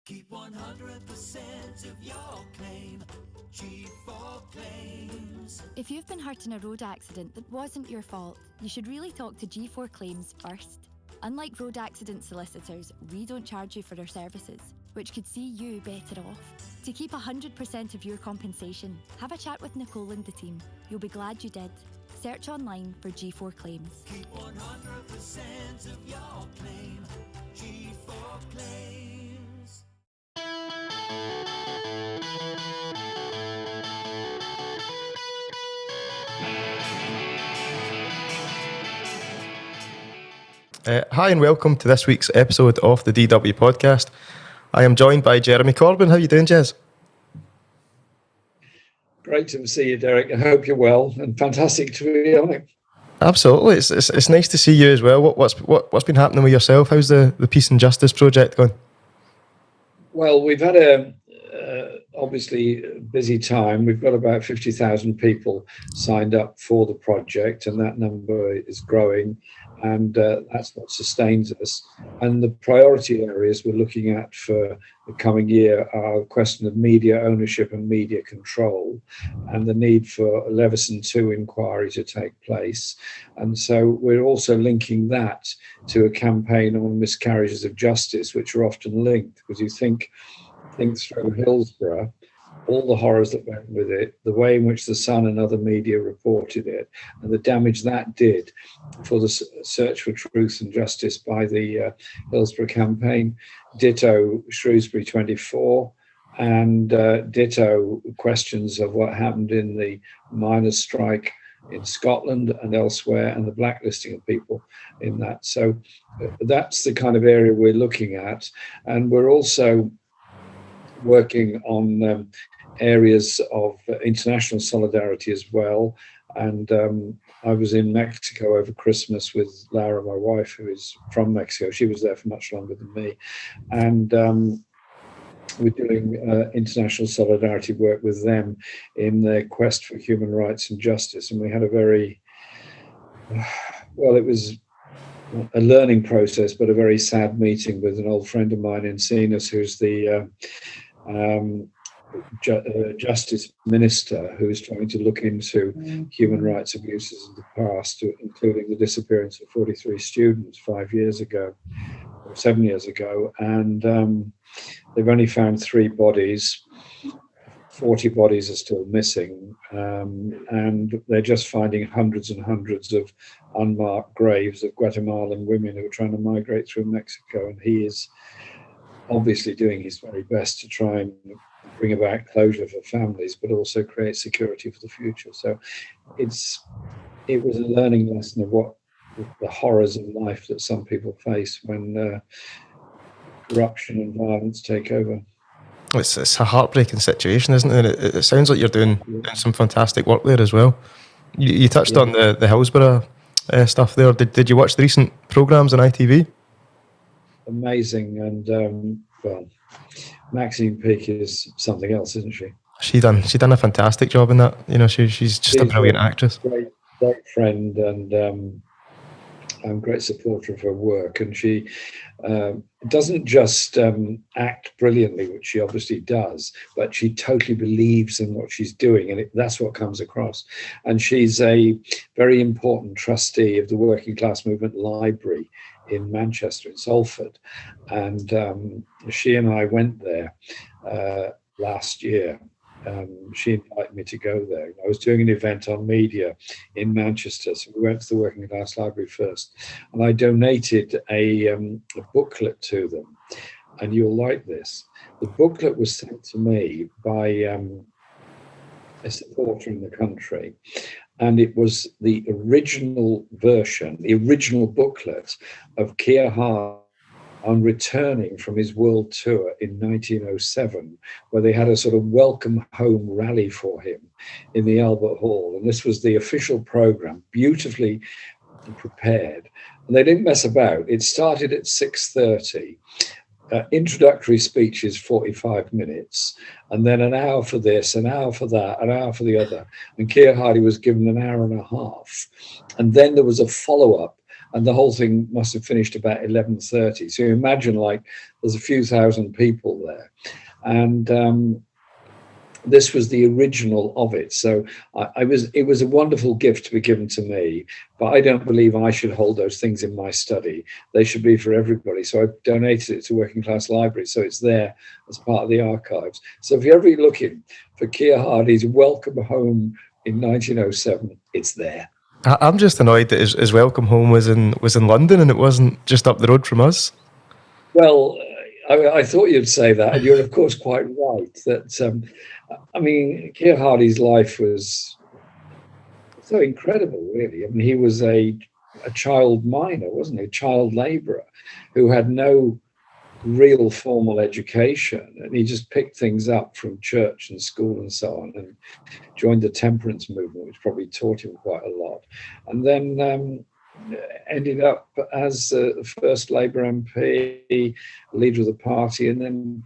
Keep 100% of your claim. G4 Claims. If you've been hurt in a road accident that wasn't your fault, you should really talk to G4 Claims first. Unlike road accident solicitors, we don't charge you for our services, which could see you better off. To keep 100% of your compensation, have a chat with Nicole and the team. You'll be glad you did. Search online for G4 Claims. Keep 100% of your claim. G4 Claims. Hi and welcome to this week's episode of the DW podcast. I am joined by Jeremy Corbyn. How are you doing, Jez? Great to see you, Derek. I hope you're well and fantastic to be on it. Absolutely, it's nice to see you as well. What's been happening with yourself? How's the Peace and Justice project going? Well, we've had a obviously busy time. We've got about 50,000 people signed up for the project, and that number is growing, and that's what sustains us. And the priority areas we're looking at for the coming year are a question of media ownership and media control, and the need for a Leveson 2 inquiry to take place. And so we're also linking that to a campaign on miscarriages of justice, which are often linked, because you think through Hillsborough, all the horrors that went with it, the way in which the Sun and other media reported it, and the damage that did for the search for truth and justice by the Hillsborough campaign. Ditto Shrewsbury 24, and ditto questions of what happened in the miners' strike in Scotland and elsewhere, and the blacklisting of people in that. So that's the kind of area we're looking at. And we're also working on areas of international solidarity as well. And I was in Mexico over Christmas with Laura, my wife, who is from Mexico. She was there for much longer than me. And we're doing international solidarity work with them in their quest for human rights and justice. And we had a very, well, it was a learning process, but a very sad meeting with an old friend of mine in Encinas, who's the Justice Minister, who's trying to look into human rights abuses in the past, including the disappearance of 43 students 5 years ago, or 7 years ago. And they've only found 3 bodies. 40 bodies are still missing, and they're just finding hundreds and hundreds of unmarked graves of Guatemalan women who are trying to migrate through Mexico. And he is obviously doing his very best to try and bring about closure for families, but also create security for the future. So it was a learning lesson of what the horrors of life that some people face when corruption and violence take over. It's a heartbreaking situation, isn't it? It sounds like you're doing some fantastic work there as well. You touched on the Hillsborough stuff there. Did you watch the recent programmes on ITV? Amazing. And well, Maxine Peake is something else, isn't she? She done a fantastic job in that. You know, she's just a brilliant actress. Great friend, and I'm a great supporter of her work. And she doesn't just act brilliantly, which she obviously does, but she totally believes in what she's doing, and that's what comes across. And she's a very important trustee of the Working Class Movement Library in Manchester, in Salford. And she and I went there last year. She invited me to go there. I was doing an event on media in Manchester, so we went to the Working Class Library first, and I donated a booklet to them. And you'll like this. The booklet was sent to me by a supporter in the country, and it was the original version, the original booklet of Keir Hardie on returning from his world tour in 1907, where they had a sort of welcome home rally for him in the Albert Hall. And this was the official program, beautifully prepared. And they didn't mess about. It started at 6:30. Introductory speeches, 45 minutes, and then an hour for this, an hour for that, an hour for the other. And Keir Hardie was given an hour and a half. And then there was a follow-up, and the whole thing must have finished about 11:30. So you imagine, like, there's a few thousand people there. and this was the original of it. So it was a wonderful gift to be given to me, but I don't believe I should hold those things in my study. They should be for everybody. So I donated it to Working Class Library, so it's there as part of the archives. So if you're ever looking for Keir Hardie's Welcome Home in 1907, it's there. I'm just annoyed that his welcome home was in London and it wasn't just up the road from us. Well, I thought you'd say that, and you're of course quite right. That I mean, Keir Hardie's life was so incredible, really. I mean, he was a child miner, wasn't he? A child labourer who had no real formal education, and he just picked things up from church and school and so on, and joined the temperance movement, which probably taught him quite a lot, and then ended up as the first Labour MP, leader of the party, and then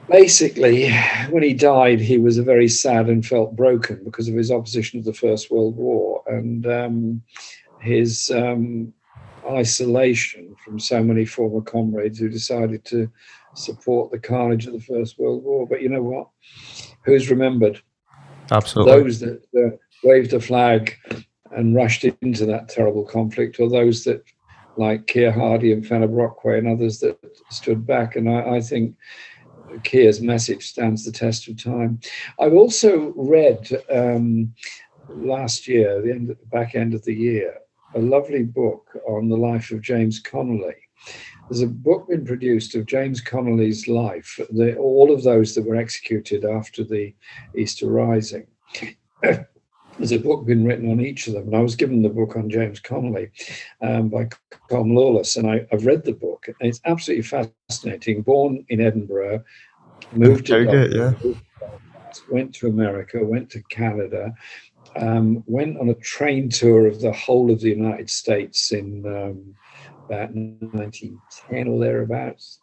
basically when he died he was very sad and felt broken because of his opposition to the First World War and his isolation from so many former comrades who decided to support the carnage of the First World War. But you know what? Who's remembered? Absolutely. Those that waved a flag and rushed into that terrible conflict, or those that, like Keir Hardie and Fenner Brockway and others, that stood back. And I think Keir's message stands the test of time. I've also read last year, the back end of the year, a lovely book on the life of James Connolly. There's a book been produced of James Connolly's life, all of those that were executed after the Easter Rising. There's a book been written on each of them, and I was given the book on James Connolly by Com Lawless, and I've read the book, and it's absolutely fascinating. Born in Edinburgh, moved to Dublin, went to America, went to Canada, went on a train tour of the whole of the United States in about 1910 or thereabouts,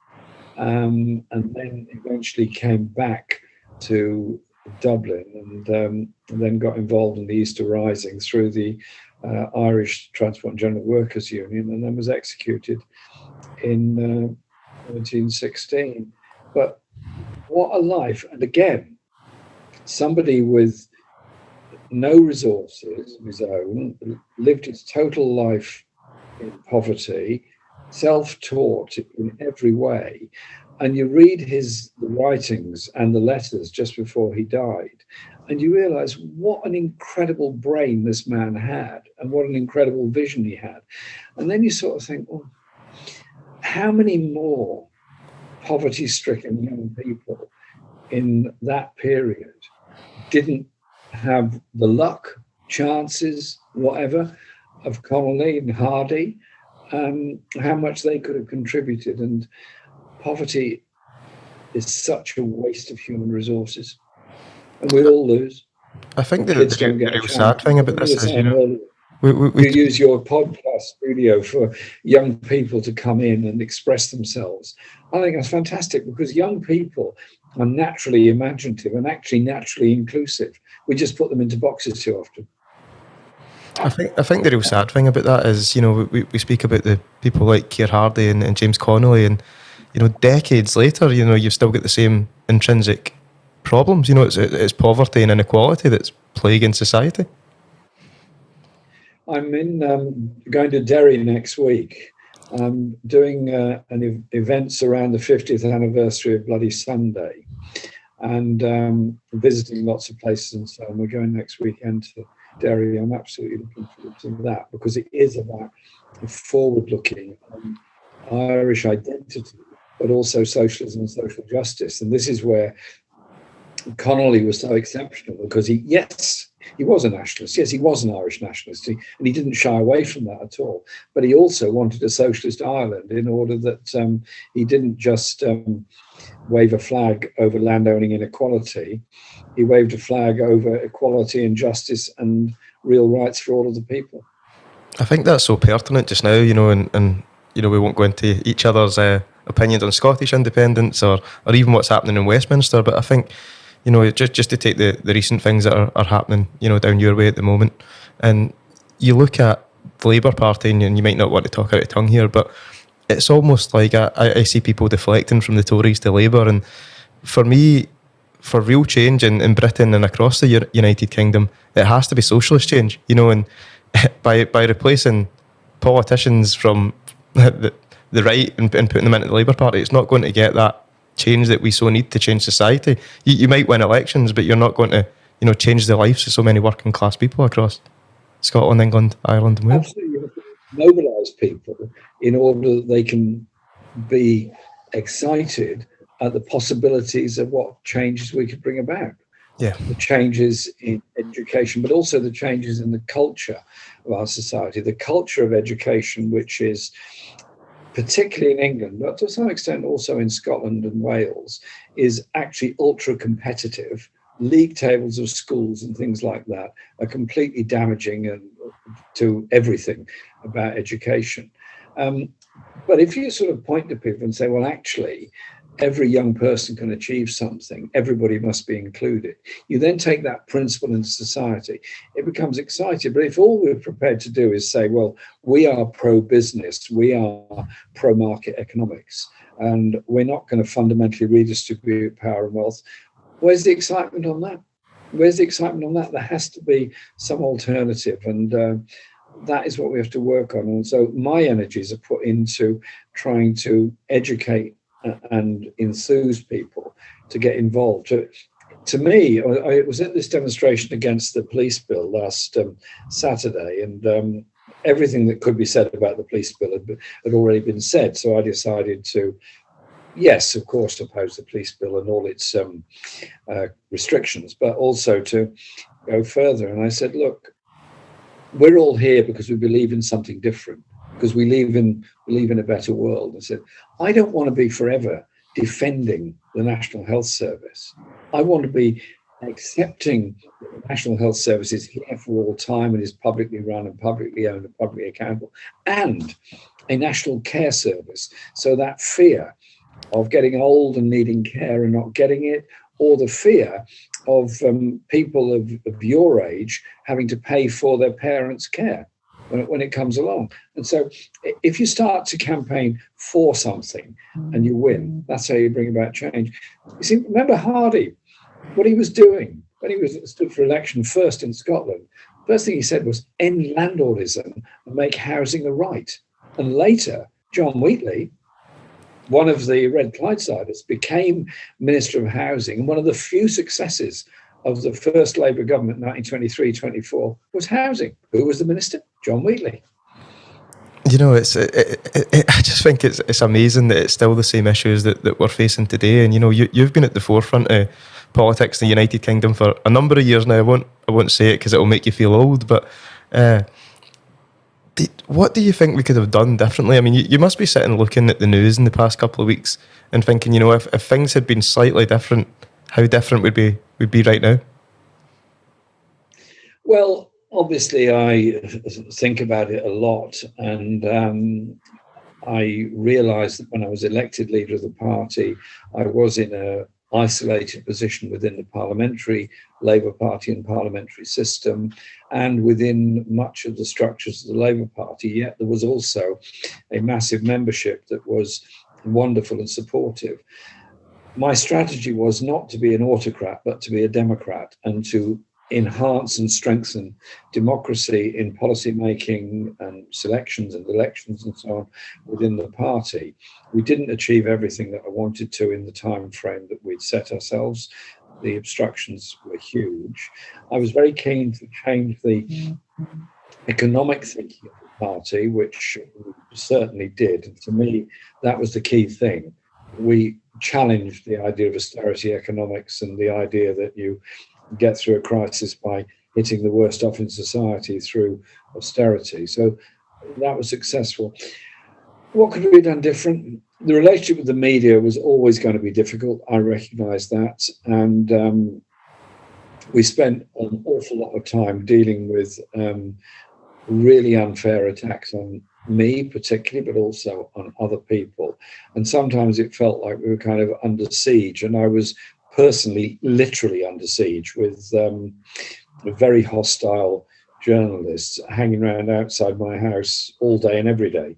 and then eventually came back to Dublin and then got involved in the Easter Rising through the Irish Transport and General Workers Union, and then was executed in 1916. But what a life. And again, somebody with no resources of his own, lived his total life in poverty, self-taught in every way. And you read his writings and the letters just before he died, and you realize what an incredible brain this man had and what an incredible vision he had. And then you sort of think, well, how many more poverty-stricken young people in that period didn't have the luck, chances, whatever, of Connolly and Hardie, how much they could have contributed. And poverty is such a waste of human resources, and we all lose. I think the real sad thing about this is, we use your podcast studio for young people to come in and express themselves. I think that's fantastic, because young people are naturally imaginative and actually naturally inclusive. We just put them into boxes too often. I think the real sad thing about that is, we speak about the people like Keir Hardie and James Connolly, and decades later, you've still got the same intrinsic problems. It's poverty and inequality that's plaguing society. I'm going to Derry next week, doing events around the 50th anniversary of Bloody Sunday, and visiting lots of places and so on. We're going next weekend to Derry. I'm absolutely looking forward to that, because it is about forward-looking Irish identity, but also socialism and social justice. And this is where Connolly was so exceptional, because he was a nationalist. Yes, he was an Irish nationalist, and he didn't shy away from that at all. But he also wanted a socialist Ireland, in order that he didn't just wave a flag over landowning inequality. He waved a flag over equality and justice and real rights for all of the people. I think that's so pertinent just now, and we won't go into each other's opinions on Scottish independence or even what's happening in Westminster, but I think, just to take the recent things that are happening, down your way at the moment, and you look at the Labour Party, and you might not want to talk out of tongue here, but it's almost like I see people deflecting from the Tories to Labour, and for me, for real change in Britain and across the United Kingdom, it has to be socialist change, you know, and by replacing politicians from the right and putting them into the Labour Party, it's not going to get that change that we so need to change society. You might win elections, but you're not going to, you know, change the lives of so many working class people across Scotland, England, Ireland and Wales. Absolutely, you have to mobilise people in order that they can be excited at the possibilities of what changes we could bring about. Yeah. The changes in education, but also the changes in the culture of our society, the culture of education, which is particularly in England, but to some extent also in Scotland and Wales, is actually ultra competitive. League tables of schools and things like that are completely damaging and to everything about education. But if you sort of point to people and say, well, actually, every young person can achieve something, everybody must be included, you then take that principle into society, it becomes exciting. But if all we're prepared to do is say, well, we are pro-business, we are pro-market economics, and we're not going to fundamentally redistribute power and wealth, where's the excitement on that? Where's the excitement on that? There has to be some alternative, and that is what we have to work on. And so my energies are put into trying to educate and enthuse people to get involved. To me, I was at this demonstration against the police bill last Saturday, and everything that could be said about the police bill had already been said. So I decided to, yes, of course, oppose the police bill and all its restrictions, but also to go further. And I said, look, we're all here because we believe in something different, because we believe in a better world. I said, I don't want to be forever defending the National Health Service. I want to be accepting that the National Health Service is here for all time and is publicly run and publicly owned and publicly accountable, and a national care service. So that fear of getting old and needing care and not getting it, or the fear of people of your age having to pay for their parents' care when it comes along. And so if you start to campaign for something and you win, that's how you bring about change. You see, remember Hardie, what he was doing when he stood for election first in Scotland. First thing he said was end landlordism and make housing a right. And later, John Wheatley, one of the Red Clydesiders, became Minister of Housing, and one of the few successes of the first Labour government, 1923-24, was housing. Who was the minister? John Wheatley. You know, I just think it's amazing that it's still the same issues that we're facing today. And you know, you've been at the forefront of politics in the United Kingdom for a number of years now. I won't say it because it will make you feel old, but what do you think we could have done differently? I mean, you must be sitting looking at the news in the past couple of weeks and thinking, you know, if things had been slightly different, how different would be right now? Well, obviously, I think about it a lot, and I realised that when I was elected leader of the party, I was in an isolated position within the parliamentary Labour Party and parliamentary system, and within much of the structures of the Labour Party. Yet there was also a massive membership that was wonderful and supportive. My strategy was not to be an autocrat, but to be a democrat, and to enhance and strengthen democracy in policy making and selections and elections and so on within the party. We didn't achieve everything that I wanted to in the time frame that we'd set ourselves. The obstructions were huge. I was very keen to change the economic thinking of the party, which we certainly did. And to me, that was the key thing. We challenged the idea of austerity economics and the idea that you get through a crisis by hitting the worst off in society through austerity. So that was successful. What could we have done different? The relationship with the media was always going to be difficult. I recognise that. And we spent an awful lot of time dealing with really unfair attacks on me particularly, but also on other people. And sometimes it felt like we were kind of under siege. And I was personally, literally under siege with very hostile journalists hanging around outside my house all day and every day.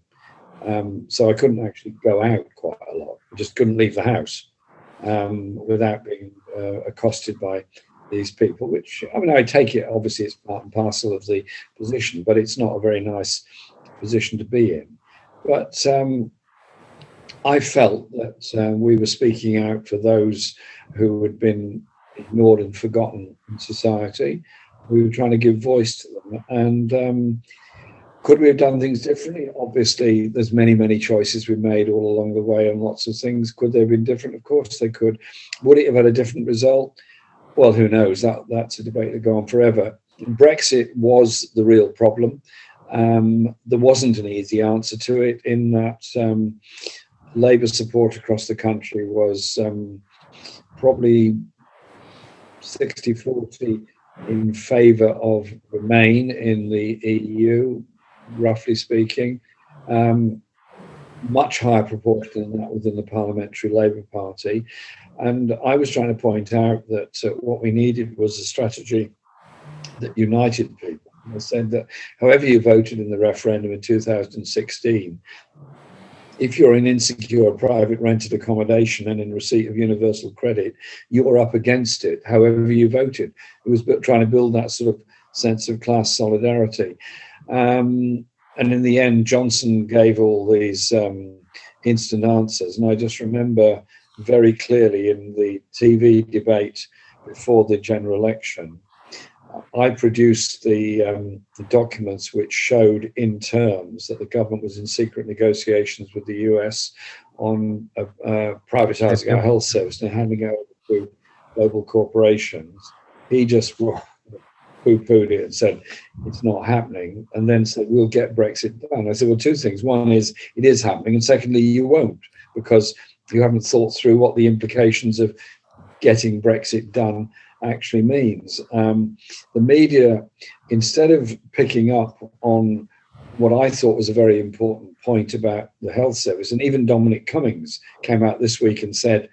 So I couldn't actually go out quite a lot. I just couldn't leave the house. without being accosted by these people, which, I mean, I take it, obviously it's part and parcel of the position, but it's not a very nice position to be in. But I felt that we were speaking out for those who had been ignored and forgotten in society. We were trying to give voice to them. And could we have done things differently? Obviously, there's many choices we made all along the way on lots of things. Could they have been different? Of course they could. Would it have had a different result? Well, who knows? That's a debate that go on forever. Brexit was the real problem. There wasn't an easy answer to it, in that Labour support across the country was probably 60-40 in favour of Remain in the EU, roughly speaking. Much higher proportion than that within the Parliamentary Labour Party. And I was trying to point out that what we needed was a strategy that united people. I said that however you voted in the referendum in 2016, if you're in insecure private rented accommodation and in receipt of universal credit, you're up against it, however you voted. It was trying to build that sort of sense of class solidarity. And in the end, Johnson gave all these instant answers. And I just remember very clearly in the TV debate before the general election, I produced the documents which showed in terms that the government was in secret negotiations with the US on privatising our health service and handing it over to global corporations. He just poo-pooed it and said it's not happening, and then said we'll get Brexit done. I said, well, two things. One is it is happening, and secondly, you won't, because you haven't thought through what the implications of getting Brexit done actually means. The media, instead of picking up on what I thought was a very important point about the health service, and even Dominic Cummings came out this week and said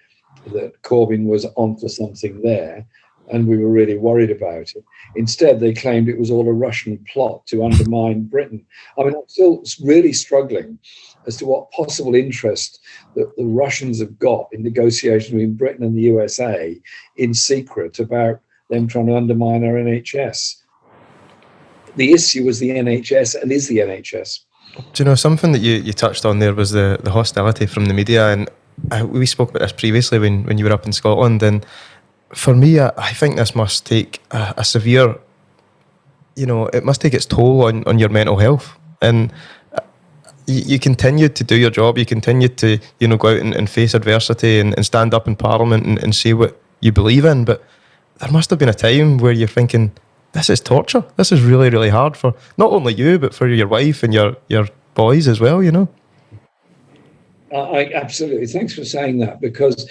that Corbyn was onto something there, and we were really worried about it. Instead, they claimed it was all a Russian plot to undermine Britain. I mean, I'm still really struggling as to what possible interest that the Russians have got in negotiations between Britain and the USA in secret about them trying to undermine our NHS. The issue was the NHS and is the NHS. Do you know, something that you touched on there was the hostility from the media, and we spoke about this previously when you were up in Scotland, and for me, I think this must take a severe, it must take its toll on your mental health. And you continue to do your job, you continue to, go out and face adversity and stand up in Parliament and say what you believe in. But there must have been a time where you're thinking, this is torture. This is really, really hard for not only you, but for your wife and your boys as well, I absolutely. Thanks for saying that, because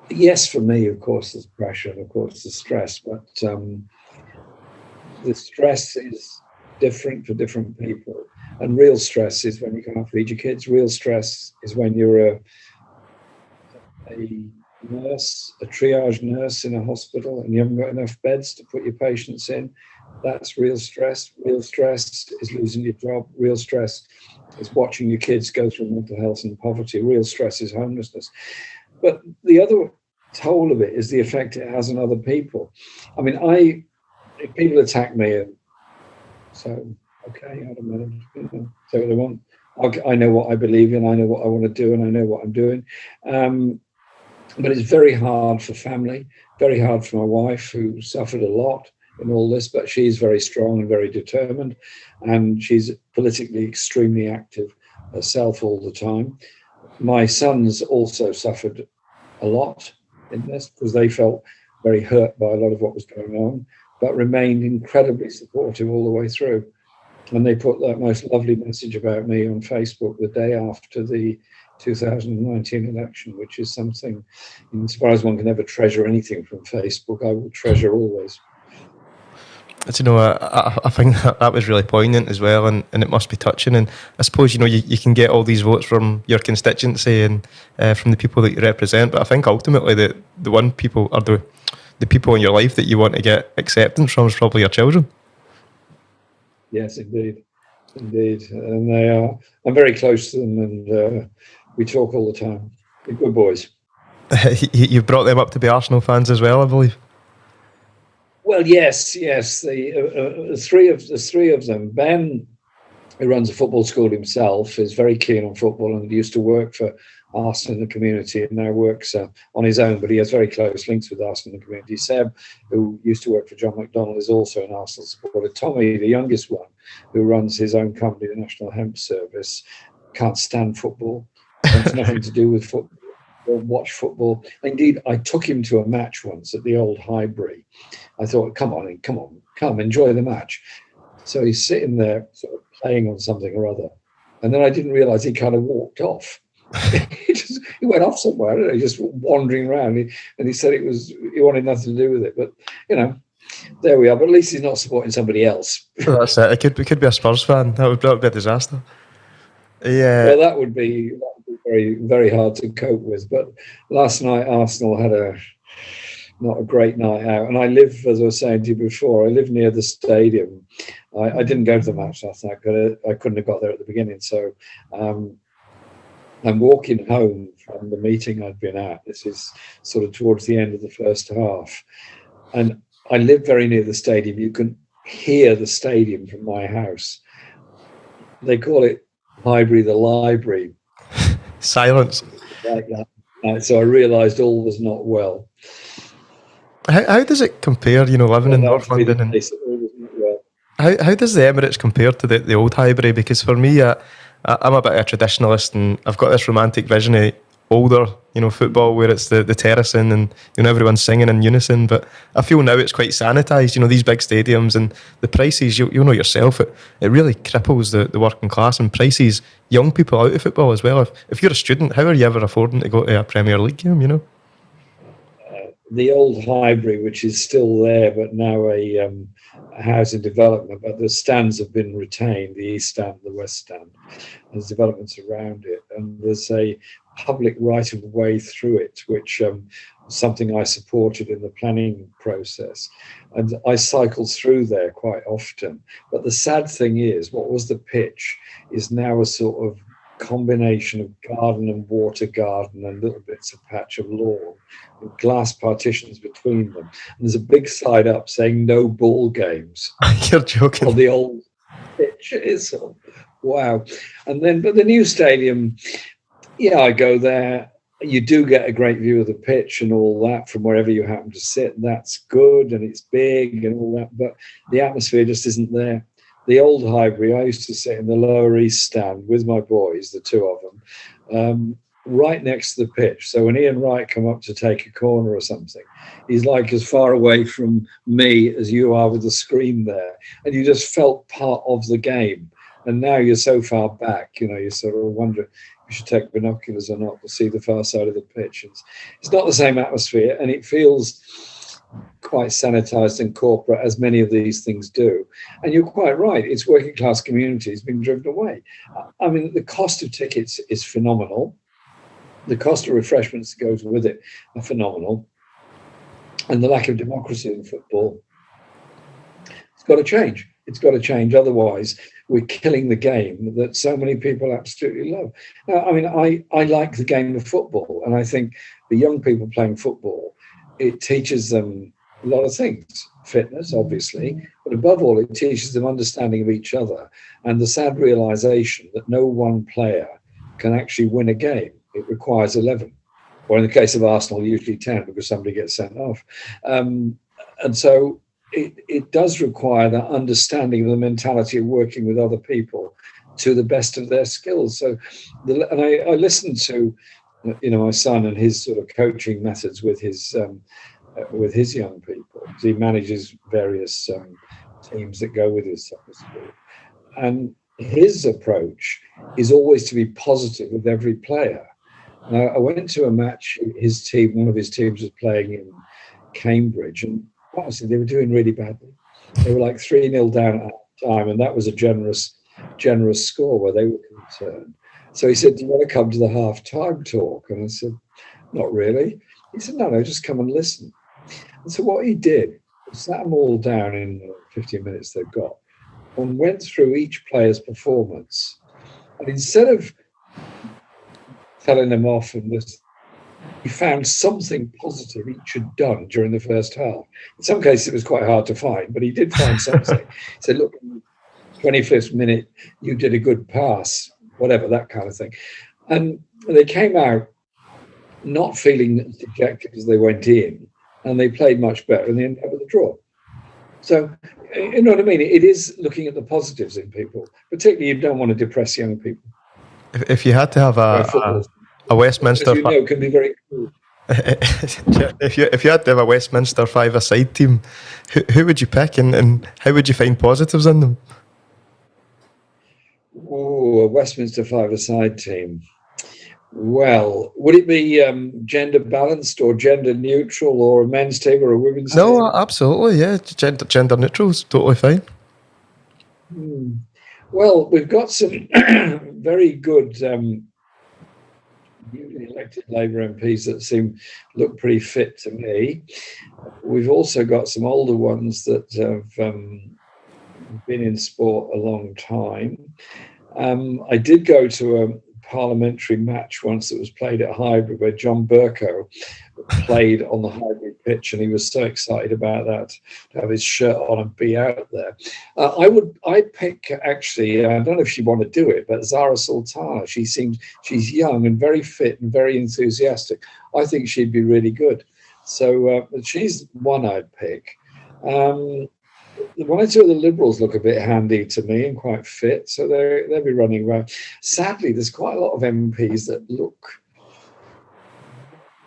yes, for me, of course, there's pressure and of course there's stress, but the stress is different for different people. And real stress is when you can't feed your kids. Real stress is when you're a nurse, a triage nurse in a hospital, and you haven't got enough beds to put your patients in. That's real stress. Real stress is losing your job. Real stress is watching your kids go through mental health and poverty. Real stress is homelessness. But the other toll of it is the effect it has on other people. I mean, if people attack me, and so, okay, I don't know, say what they want. I know what I believe in, I know what I want to do, and I know what I'm doing. But it's very hard for family, very hard for my wife, who suffered a lot in all this, but she's very strong and very determined, and she's politically extremely active herself all the time. My sons also suffered a lot in this because they felt very hurt by a lot of what was going on, but remained incredibly supportive all the way through. And they put that most lovely message about me on Facebook the day after the 2019 election, which is something, as far as one can ever treasure anything from Facebook, I will treasure always. I think that was really poignant as well, and it must be touching. And I suppose, you can get all these votes from your constituency and from the people that you represent, but I think ultimately the one people, or the people in your life that you want to get acceptance from, is probably your children. Yes, indeed. And they are, I'm very close to them, and we talk all the time. They're good boys. You've brought them up to be Arsenal fans as well, I believe. Well, yes. The three of them. Ben, who runs a football school himself, is very keen on football and used to work for Arsenal in the community and now works on his own, but he has very close links with Arsenal in the community. Seb, who used to work for John McDonnell, is also an Arsenal supporter. Tommy, the youngest one, who runs his own company, the National Hemp Service, can't stand football, wants nothing to do with football, won't watch football. Indeed, I took him to a match once at the old Highbury. I thought, come, enjoy the match. So he's sitting there sort of playing on something or other. And then I didn't realise he kind of walked off. he went off somewhere, just wandering around. And he said he wanted nothing to do with it. But, there we are. But at least he's not supporting somebody else. Well, that's it. It could be a Spurs fan. That would be a disaster. Yeah. Well, that would be very, very hard to cope with. But last night, Arsenal had not a great night out. And I live, as I was saying to you before, I live near the stadium. I didn't go to the match last night because I couldn't have got there at the beginning. So I'm walking home from the meeting I'd been at. This is sort of towards the end of the first half. And I live very near the stadium. You can hear the stadium from my house. They call it Highbury the Library. Silence. Like that. So I realised all was not well. How does it compare, living in North London? And how does the Emirates compare to the old Highbury? Because for me, I'm a bit of a traditionalist, and I've got this romantic vision of older, football where it's the terracing and everyone's singing in unison. But I feel now it's quite sanitised. These big stadiums and the prices. You know yourself, it really cripples the working class and prices young people out of football as well. If you're a student, how are you ever affording to go to a Premier League game? The old Highbury, which is still there, but now a housing development, but the stands have been retained, the East Stand, the West Stand. There's developments around it, and there's a public right of way through it, which something I supported in the planning process. And I cycle through there quite often. But the sad thing is, what was the pitch is now a sort of combination of garden and water garden and little bits of patch of lawn with glass partitions between them. And there's a big slide up saying no ball games. You're joking. On the old pitch. It's sort of, wow. But the new stadium, I go there. You do get a great view of the pitch and all that from wherever you happen to sit. And that's good, and it's big and all that, but the atmosphere just isn't there. The old Highbury, I used to sit in the Lower East Stand with my boys, the two of them, right next to the pitch. So when Ian Wright come up to take a corner or something, he's like as far away from me as you are with the screen there. And you just felt part of the game. And now you're so far back, you sort of wonder if you should take binoculars or not to see the far side of the pitch. It's not the same atmosphere, and it feels quite sanitised and corporate, as many of these things do. And you're quite right, it's working class communities being driven away. I mean, the cost of tickets is phenomenal. The cost of refreshments that goes with it are phenomenal. And the lack of democracy in football, it's got to change. It's got to change. Otherwise, we're killing the game that so many people absolutely love. Now, I mean, I like the game of football, and I think the young people playing football, it teaches them a lot of things. Fitness, obviously, but above all, it teaches them understanding of each other and the sad realization that no one player can actually win a game. It requires 11, or in the case of Arsenal, usually 10, because somebody gets sent off. And so it does require that understanding of the mentality of working with other people to the best of their skills. So, I listened to, my son and his sort of coaching methods with his young people. He manages various teams that go with his soccer school, and his approach is always to be positive with every player. Now, I went to a match. One of his teams was playing in Cambridge, and honestly, they were doing really badly. They were like 3-0 down at the time, and that was a generous score where they were concerned. So he said, "Do you want to come to the half-time talk?" And I said, "Not really." He said, "No, just come and listen." And so what he did was sat them all down in the 15 minutes they've got and went through each player's performance. And instead of telling them off and just found something positive each had done during the first half. In some cases, it was quite hard to find, but he did find something. He said, look, in the 25th minute, you did a good pass, whatever, that kind of thing. And they came out not feeling as dejected as they went in, and they played much better, and they ended up with a draw. So, you know what I mean? It is looking at the positives in people, particularly you don't want to depress young people. If you had to have a Westminster, as you know, can be very cool. if you had to have a Westminster five-a-side team, who would you pick, and how would you find positives in them? Oh, a Westminster five-a-side team. Well, would it be gender balanced or gender neutral, or a men's team or a women's team? No, absolutely, yeah. Gender neutral is totally fine. Well, we've got some very good newly elected Labour MPs that look pretty fit to me. We've also got some older ones that have been in sport a long time. I did go to a parliamentary match once that was played at Highbury, where John Bercow played on the Highbury pitch, and he was so excited about that, to have his shirt on and be out there. I'd pick, actually, I don't know if she'd want to do it, but Zara Sultana. She's young and very fit and very enthusiastic. I think she'd be really good. So she's one I'd pick. One or two of the Liberals look a bit handy to me and quite fit, so they'll be running around. Sadly, there's quite a lot of MPs that look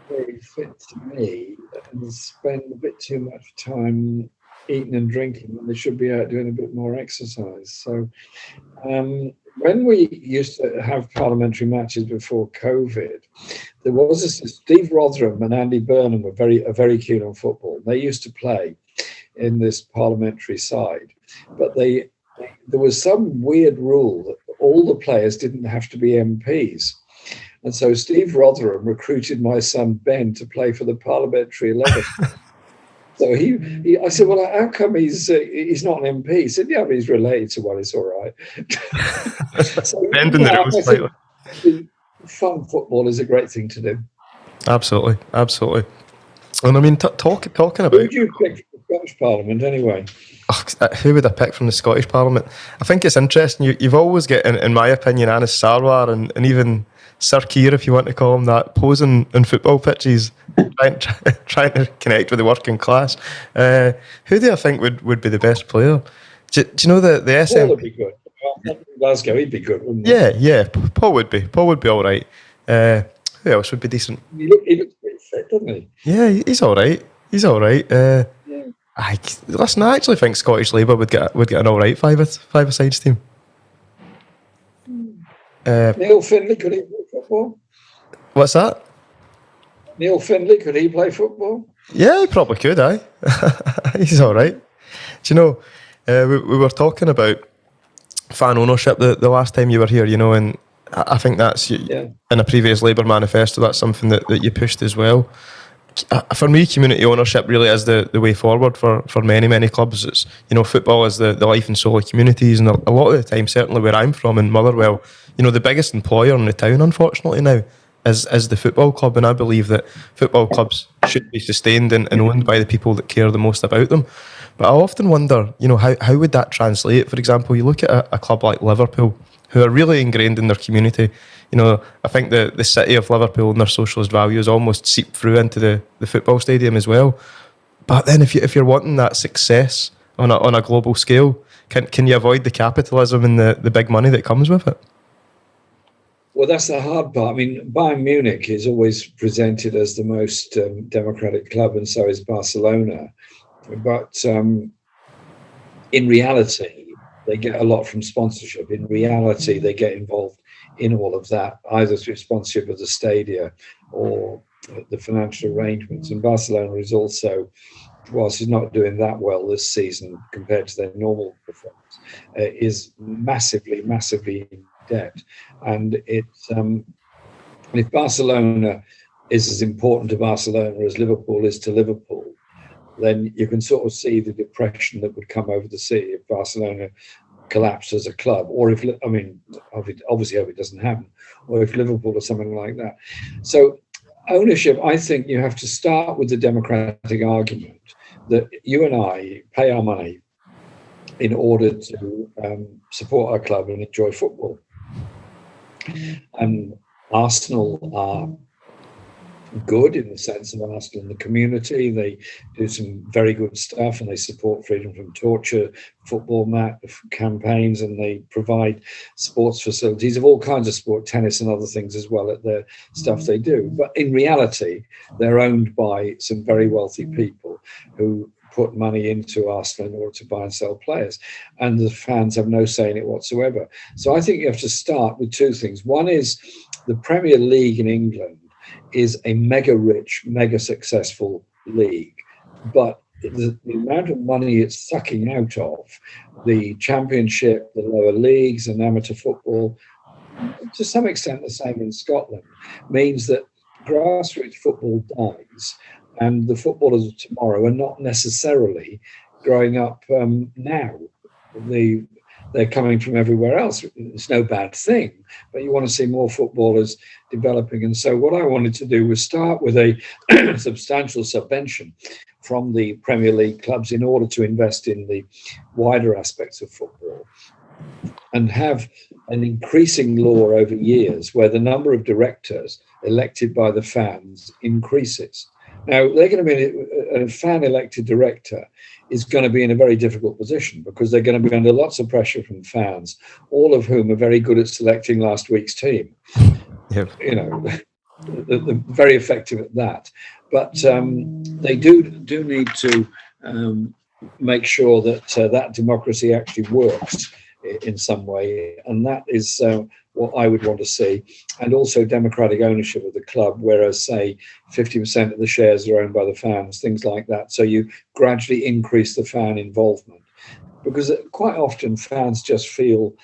very fit to me and spend a bit too much time eating and drinking when they should be out doing a bit more exercise. So when we used to have parliamentary matches before COVID, there was Steve Rotheram and Andy Burnham were very keen on football. They used to play in this parliamentary side, but there was some weird rule that all the players didn't have to be MPs. And so Steve Rotheram recruited my son Ben to play for the parliamentary 11. So I said, well, how come he's not an MP? He said, yeah, but he's related to one, it's all right. So, bending the rules slightly. Fun football is a great thing to do. Absolutely. And I mean, talking about... Who would you pick for the Scottish Parliament anyway? Who would I pick from the Scottish Parliament? I think it's interesting. You've always got, in my opinion, Anas Sarwar and even Sir Keir, if you want to call him that, posing in football pitches, trying to connect with the working class. Who do I think would be the best player? Do you know the SNP? Paul would be good. Glasgow, he'd be good, wouldn't he? Yeah. Paul would be all right. Who else would be decent? He looks pretty fit, doesn't he? Yeah, he's all right. Listen, I actually think Scottish Labour would get an all right five-a-sides team. Neil Findlay, could he play football? What's that? Neil Findlay, could he play football? Yeah, he probably could, aye. He's all right. Do you know, we were talking about fan ownership the last time you were here, you know, and I think that's, in a previous Labour manifesto, that's something that you pushed as well. For me, community ownership really is the way forward for many clubs. It's, you know, football is the life and soul of communities, and a lot of the time, certainly where I'm from in Motherwell, you know, the biggest employer in the town, unfortunately now, is the football club, and I believe that football clubs should be sustained and owned by the people that care the most about them. But I often wonder, you know, how would that translate? For example, you look at a club like Liverpool, who are really ingrained in their community. You know, I think the city of Liverpool and their socialist values almost seep through into the football stadium as well. But then if you're wanting that success on a global scale, can you avoid the capitalism and the big money that comes with it? Well, that's the hard part. I mean, Bayern Munich is always presented as the most democratic club, and so is Barcelona. But in reality, they get a lot from sponsorship. In reality, they get involved in all of that, either through sponsorship of the stadia or the financial arrangements. And Barcelona is also, whilst it's not doing that well this season compared to their normal performance, is massively in debt. And if Barcelona is as important to Barcelona as Liverpool is to Liverpool, then you can sort of see the depression that would come over the city if Barcelona collapsed as a club, or if, obviously hope it doesn't happen, or if Liverpool or something like that. So ownership, I think you have to start with the democratic argument that you and I pay our money in order to support our club and enjoy football. And Arsenal are good in the sense of Arsenal in the community. They do some very good stuff, and they support freedom from torture, football mat campaigns, and they provide sports facilities of all kinds of sport, tennis and other things as well at the stuff they do. But in reality, they're owned by some very wealthy people who put money into Arsenal in order to buy and sell players, and the fans have no say in it whatsoever. So I think you have to start with two things. One is the Premier League in England is a mega rich, mega successful league, but the amount of money it's sucking out of the Championship, the lower leagues and amateur football, to some extent the same in Scotland, means that grassroots football dies, and the footballers of tomorrow are not necessarily growing up now. They're coming from everywhere else. It's no bad thing, but you want to see more footballers developing. And so what I wanted to do was start with a substantial subvention from the Premier League clubs in order to invest in the wider aspects of football and have an increasing law over years where the number of directors elected by the fans increases. Now, they're going to be a fan-elected director is going to be in a very difficult position because they're going to be under lots of pressure from fans, all of whom are very good at selecting last week's team. Yep. You know, they're very effective at that. But they do need to make sure that that democracy actually works in some way, and that is what I would want to see, and also democratic ownership of the club, whereas, say, 50% of the shares are owned by the fans, things like that. So you gradually increase the fan involvement, because quite often fans just feel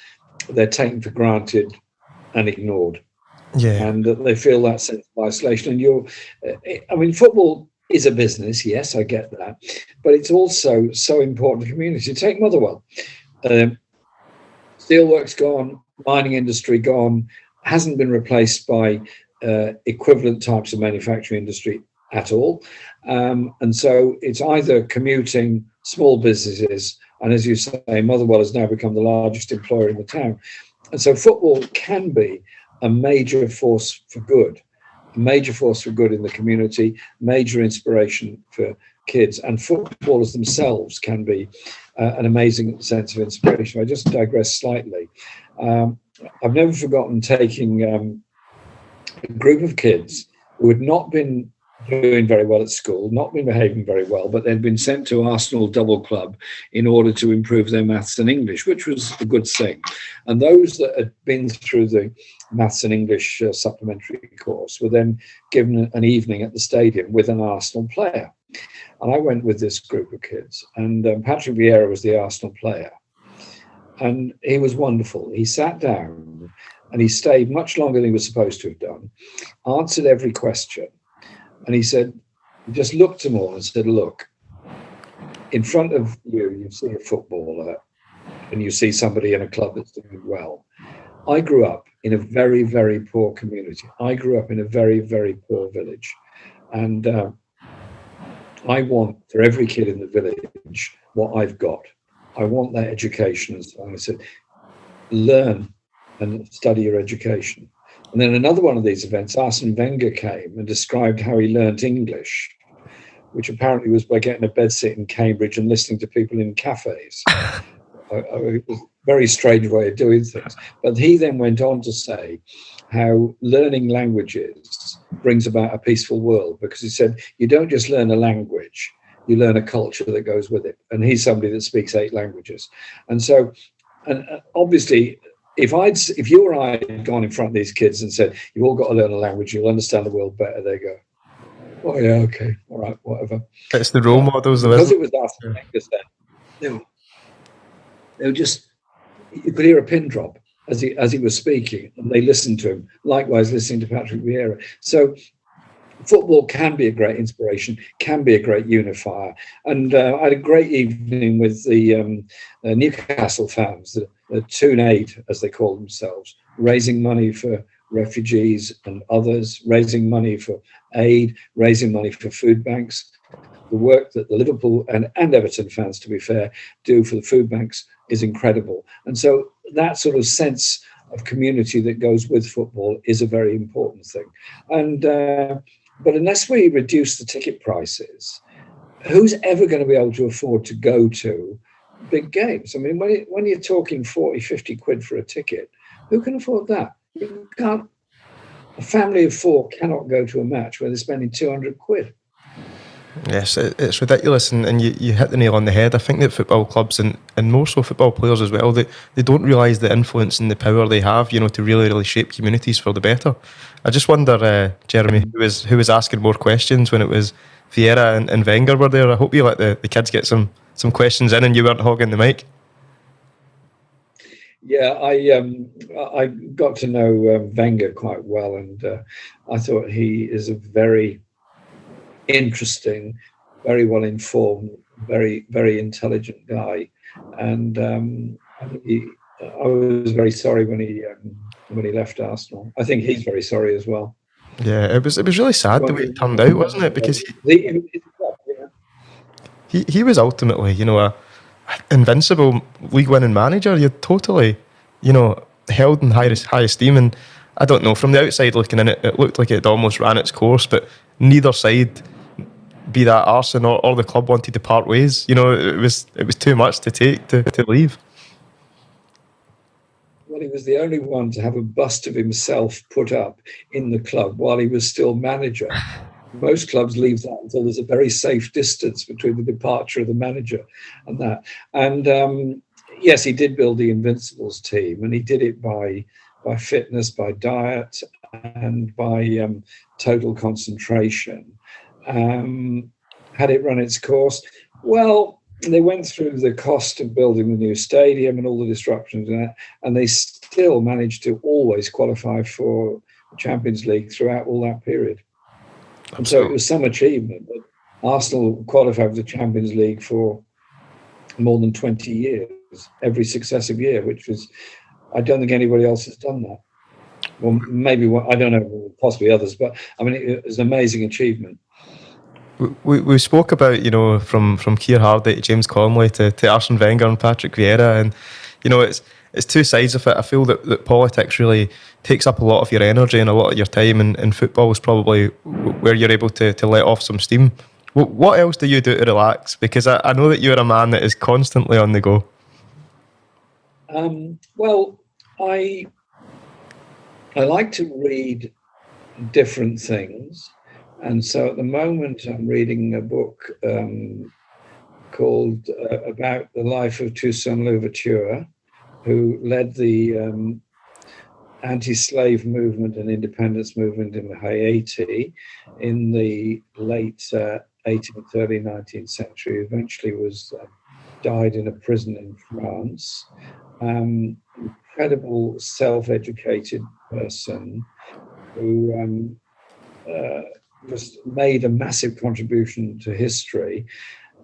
they're taken for granted and ignored. Yeah. And that they feel that sense of isolation. And football is a business, yes, I get that, but it's also so important to the community. Take Motherwell. Steelworks gone, mining industry gone, hasn't been replaced by equivalent types of manufacturing industry at all. And so it's either commuting, small businesses, and as you say, Motherwell has now become the largest employer in the town. And so football can be a major force for good in the community, major inspiration for kids, and footballers themselves can be an amazing sense of inspiration. I just digress slightly. I've never forgotten taking a group of kids who had not been doing very well at school, not been behaving very well, but they'd been sent to Arsenal Double Club in order to improve their maths and English, which was a good thing. And those that had been through the maths and English supplementary course were then given an evening at the stadium with an Arsenal player. And I went with this group of kids, and Patrick Vieira was the Arsenal player. And he was wonderful. He sat down and he stayed much longer than he was supposed to have done, answered every question. And he said, he just looked at them all and said, look, in front of you, you see a footballer and you see somebody in a club that's doing well. I grew up in a very, very poor community. I grew up in a very, very poor village. And I want for every kid in the village what I've got. I want that education. And so I said, learn and study your education. And then another one of these events, Arsene Wenger came and described how he learnt English, which apparently was by getting a bedsit in Cambridge and listening to people in cafes. It was a very strange way of doing things. But he then went on to say how learning languages brings about a peaceful world, because he said, you don't just learn a language, you learn a culture that goes with it. And he's somebody that speaks 8 languages. And so, and obviously, if you or I had gone in front of these kids and said, you've all got to learn a language, you'll understand the world better, they go, oh yeah, okay, all right, whatever. It's the role models. Because it was Arsene Wenger then, they were just, you could hear a pin drop as he was speaking, and they listened to him, likewise listening to Patrick Vieira. So football can be a great inspiration, can be a great unifier. And I had a great evening with the Newcastle fans, the Toon Aid, as they call themselves, raising money for refugees and others, raising money for aid, raising money for food banks. The work that the Liverpool and Everton fans, to be fair, do for the food banks is incredible. And so that sort of sense of community that goes with football is a very important thing. And but unless we reduce the ticket prices, who's ever going to be able to afford to go to big games? I mean, when you're talking 40, 50 quid for a ticket, who can afford that? You can't. A family of four cannot go to a match where they're spending 200 quid. Yes, it's ridiculous, and you hit the nail on the head. I think that football clubs and more so football players as well, they don't realise the influence and the power they have, to really, really shape communities for the better. I just wonder, Jeremy, who was asking more questions when it was Vieira and Wenger were there. I hope you let the kids get some questions in and you weren't hogging the mic. Yeah, I got to know Wenger quite well, and I thought he is a very interesting, very well informed, very, very intelligent guy. And I was very sorry when he left Arsenal. I think he's very sorry as well. Yeah, it was really sad the way it turned out, wasn't it? Because he was ultimately, a invincible league-winning manager. You're totally, held in high esteem. And I don't know, from the outside looking in, it looked like it had almost ran its course, but neither side, be that Arsenal or the club, wanted to part ways. It was too much to take to leave. Well, he was the only one to have a bust of himself put up in the club while he was still manager. Most clubs leave that until there's a very safe distance between the departure of the manager and that. And yes, he did build the Invincibles team, and he did it by fitness, by diet, and by total concentration. Had it run its course? Well, they went through the cost of building the new stadium and all the disruptions in that, and they still managed to always qualify for the Champions League throughout all that period. And so it was some achievement that Arsenal qualified for the Champions League for more than 20 years, every successive year, which was, I don't think anybody else has done that. Well, maybe, I don't know, possibly others, but I mean, it was an amazing achievement. We spoke about, from Keir Hardie to James Conley to Arsene Wenger and Patrick Vieira, and it's two sides of it. I feel that politics really takes up a lot of your energy and a lot of your time, and football is probably where you're able to let off some steam. What else do you do to relax? Because I know that you're a man that is constantly on the go. Well, I like to read different things. And so at the moment, I'm reading a book called about the life of Toussaint Louverture, who led the anti-slave movement and independence movement in Haiti in the late 18th, early 19th century. Eventually died in a prison in France. Incredible self-educated person who just made a massive contribution to history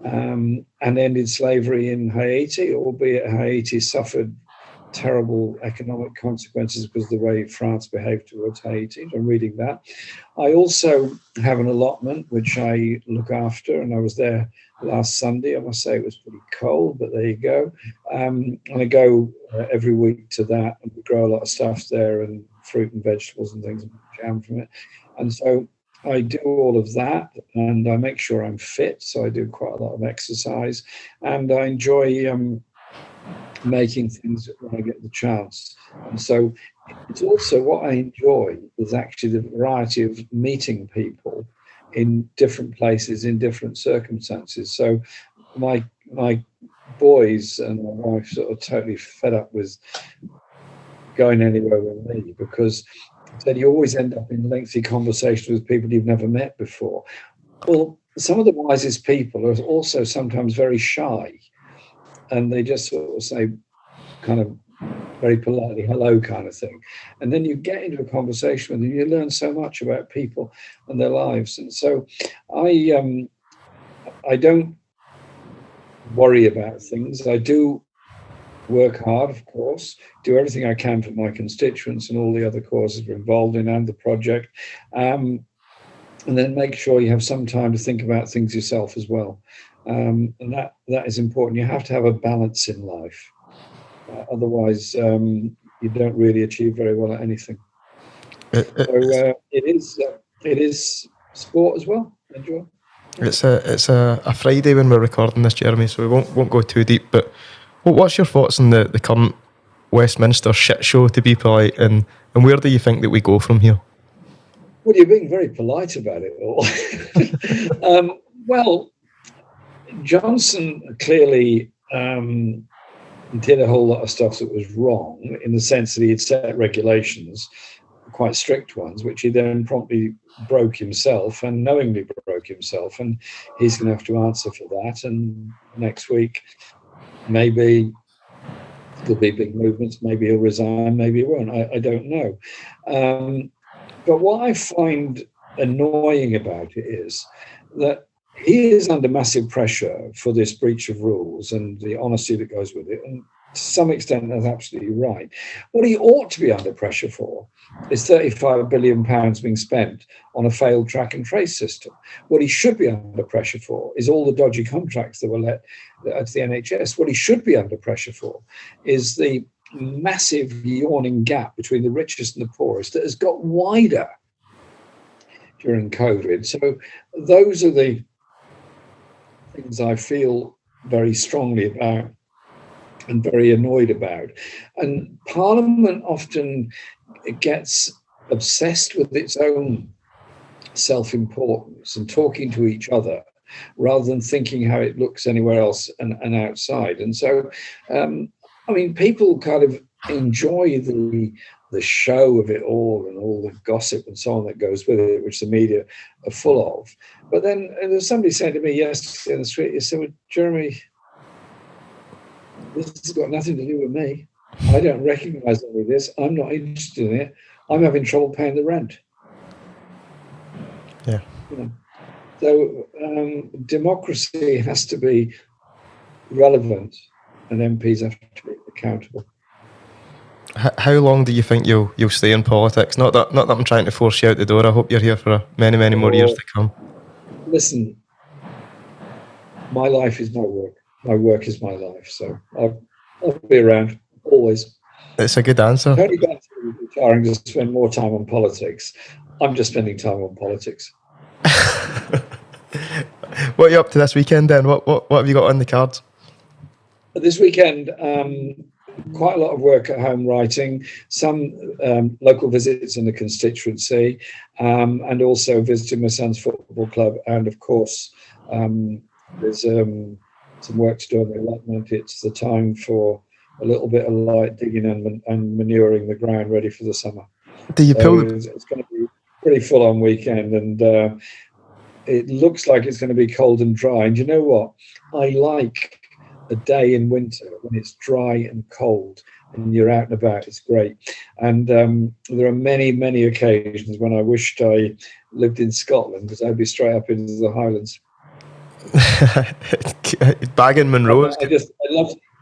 and ended slavery in Haiti, albeit Haiti suffered terrible economic consequences because of the way France behaved towards Haiti. I'm reading that. I also have an allotment which I look after, and I was there last Sunday. I must say it was pretty cold, but there you go. And I go every week to that, and we grow a lot of stuff there, and fruit and vegetables and things, and jam from it. And so I do all of that, and I make sure I'm fit. So I do quite a lot of exercise, and I enjoy making things when I get the chance. And so it's also what I enjoy is actually the variety of meeting people in different places, in different circumstances. So my boys and my wife sort of totally fed up with going anywhere with me, because then you always end up in lengthy conversations with people you've never met before. Well, some of the wisest people are also sometimes very shy, and they just sort of say kind of very politely hello kind of thing. And then you get into a conversation with them, you learn so much about people and their lives. And so I don't worry about things. I do work hard, of course, do everything I can for my constituents and all the other causes we're involved in and the project, and then make sure you have some time to think about things yourself as well. And that is important. You have to have a balance in life. Otherwise, you don't really achieve very well at anything. So it is sport as well. Enjoy. It's a Friday when we're recording this, Jeremy, so we won't go too deep. But what's your thoughts on the current Westminster shit show, to be polite, and where do you think that we go from here? Well, you're being very polite about it all. Well, Johnson clearly did a whole lot of stuff that was wrong, in the sense that he had set regulations, quite strict ones, which he then promptly broke himself and knowingly broke himself, and he's going to have to answer for that. And next week, maybe there'll be big movements, maybe he'll resign, maybe he won't, I don't know. But what I find annoying about it is that he is under massive pressure for this breach of rules and the honesty that goes with it. And to some extent, that's absolutely right. What he ought to be under pressure for is £35 billion being spent on a failed track and trace system. What he should be under pressure for is all the dodgy contracts that were let at the NHS. What he should be under pressure for is the massive yawning gap between the richest and the poorest that has got wider during COVID. So those are the things I feel very strongly about and very annoyed about. And Parliament often gets obsessed with its own self-importance and talking to each other rather than thinking how it looks anywhere else and outside. And so, I mean, people kind of enjoy the show of it all and all the gossip and so on that goes with it, which the media are full of. But then there's somebody saying to me yesterday in the street, he said, well, Jeremy, this has got nothing to do with me. I don't recognise any of this. I'm not interested in it. I'm having trouble paying the rent. Yeah. You know? So democracy has to be relevant and MPs have to be accountable. How long do you think you'll stay in politics? Not that I'm trying to force you out the door. I hope you're here for many more years to come. Listen, my life is my work. My work is my life. So I'll be around always. It's a good answer. I'm only going to be retiring to spend more time on politics. I'm just spending time on politics. What are you up to this weekend then? What have you got on the cards? This weekend, quite a lot of work at home writing, some local visits in the constituency, and also visiting my son's football club. And of course, there's some work to do on the allotment. It's the time for a little bit of light digging and manuring the ground ready for the summer. It's going to be a pretty full-on weekend, and it looks like it's going to be cold and dry. And you know what? I like a day in winter when it's dry and cold and you're out and about. It's great. And there are many occasions when I wished I lived in Scotland, because I'd be straight up into the Highlands. Bagging Monroe.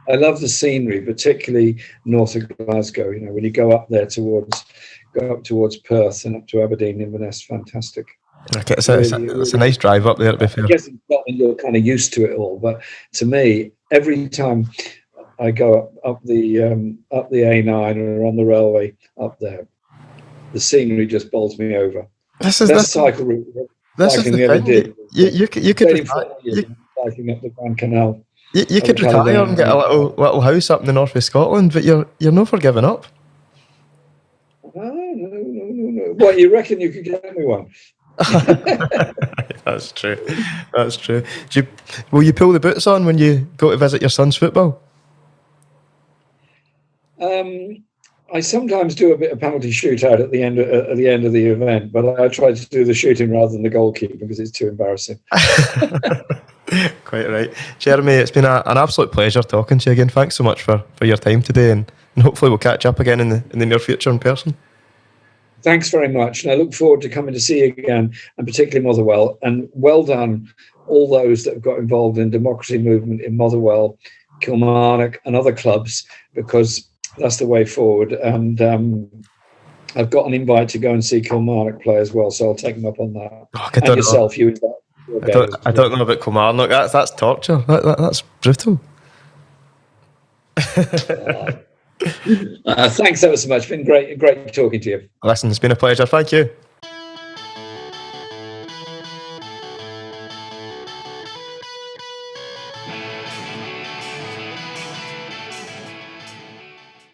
I love the scenery, particularly north of Glasgow. You know, when you go up there towards Perth and up to Aberdeen, Inverness, fantastic. Okay, it's a nice drive up there, to be fair. I guess in Scotland you're kind of used to it all, but to me, every time I go up the A9 or on the railway up there, the scenery just bowls me over. Best cycle route cycling ever did. You could cycling up the Grand Canal. You could retire and get a little house up in the north of Scotland, but you're never giving up. No. What, you reckon you could get me one? That's true. Will you pull the boots on when you go to visit your son's football? I sometimes do a bit of penalty shootout at the end of the event, but I try to do the shooting rather than the goalkeeping because it's too embarrassing. Quite right. Jeremy, it's been an absolute pleasure talking to you again. Thanks so much for your time today, and hopefully we'll catch up again in the near future in person. Thanks very much, and I look forward to coming to see you again, and particularly Motherwell. And well done, all those that have got involved in the democracy movement in Motherwell. Kilmarnock and other clubs, because that's the way forward. And I've got an invite to go and see Kilmarnock play as well, so I'll take them up on that. Oh, and yourself, you invite. I don't know about Kilmarnock. That's torture. That's brutal. Thanks ever so much. It's been great talking to you. Listen, it's been a pleasure. Thank you.